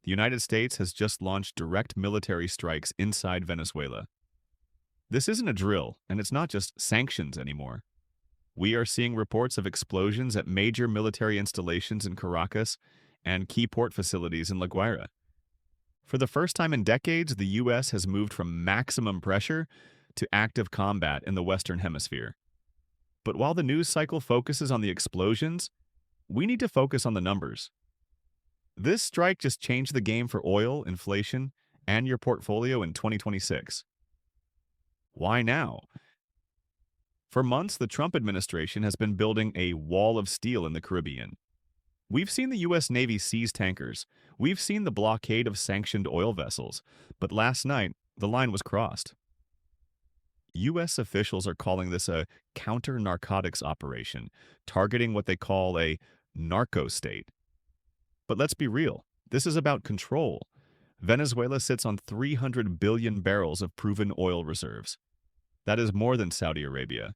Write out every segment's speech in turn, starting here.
the United States has just launched direct military strikes inside Venezuela. This isn't a drill, and it's not just sanctions anymore. We are seeing reports of explosions at major military installations in Caracas and key port facilities in La Guaira. For the first time in decades, the U.S. has moved from maximum pressure to active combat in the Western Hemisphere. But while the news cycle focuses on the explosions, we need to focus on the numbers. This strike just changed the game for oil, inflation, and your portfolio in 2026. Why now? For months, the Trump administration has been building a wall of steel in the Caribbean. We've seen the U.S. Navy seize tankers. We've seen the blockade of sanctioned oil vessels. But last night, the line was crossed. U.S. officials are calling this a counter-narcotics operation, targeting what they call a narco state. But let's be real, this is about control. Venezuela sits on 300 billion barrels of proven oil reserves. That is more than Saudi Arabia.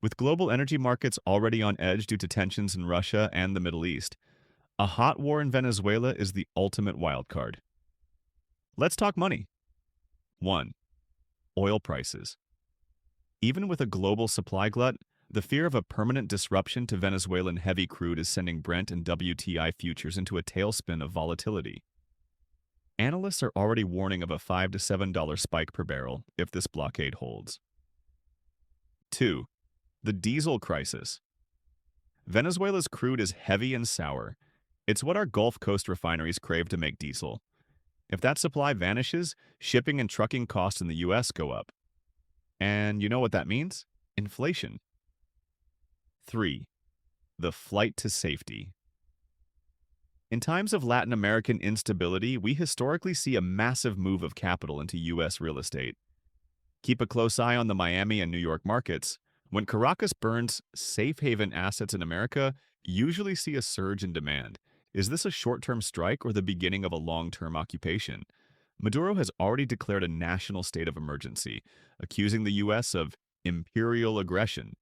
With global energy markets already on edge due to tensions in Russia and the Middle East, a hot war in Venezuela is the ultimate wildcard. Let's talk money. 1. Oil prices. Even with a global supply glut, the fear of a permanent disruption to Venezuelan heavy crude is sending Brent and WTI futures into a tailspin of volatility. Analysts are already warning of a $5 to $7 spike per barrel if this blockade holds. 2. The diesel crisis. Venezuela's crude is heavy and sour. It's what our Gulf Coast refineries crave to make diesel. If that supply vanishes, shipping and trucking costs in the U.S. go up. And you know what that means? Inflation. 3. The flight to safety. In times of Latin American instability, we historically see a massive move of capital into U.S. real estate. Keep a close eye on the Miami and New York markets. When Caracas burns, safe haven assets in America usually see a surge in demand. Is this a short-term strike or the beginning of a long-term occupation? Maduro has already declared a national state of emergency, accusing the U.S. of imperial aggression.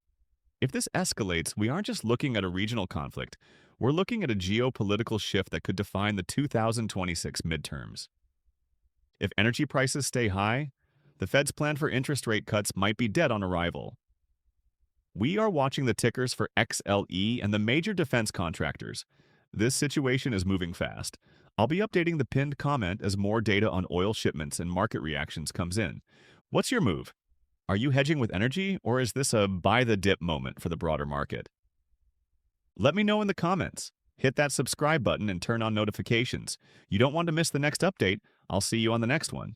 If this escalates, we aren't just looking at a regional conflict. We're looking at a geopolitical shift that could define the 2026 midterms. If energy prices stay high, the Fed's plan for interest rate cuts might be dead on arrival. We are watching the tickers for XLE and the major defense contractors. This situation is moving fast. I'll be updating the pinned comment as more data on oil shipments and market reactions comes in. What's your move? Are you hedging with energy, or is this a buy the dip moment for the broader market? Let me know in the comments. Hit that subscribe button and turn on notifications. You don't want to miss the next update. I'll see you on the next one.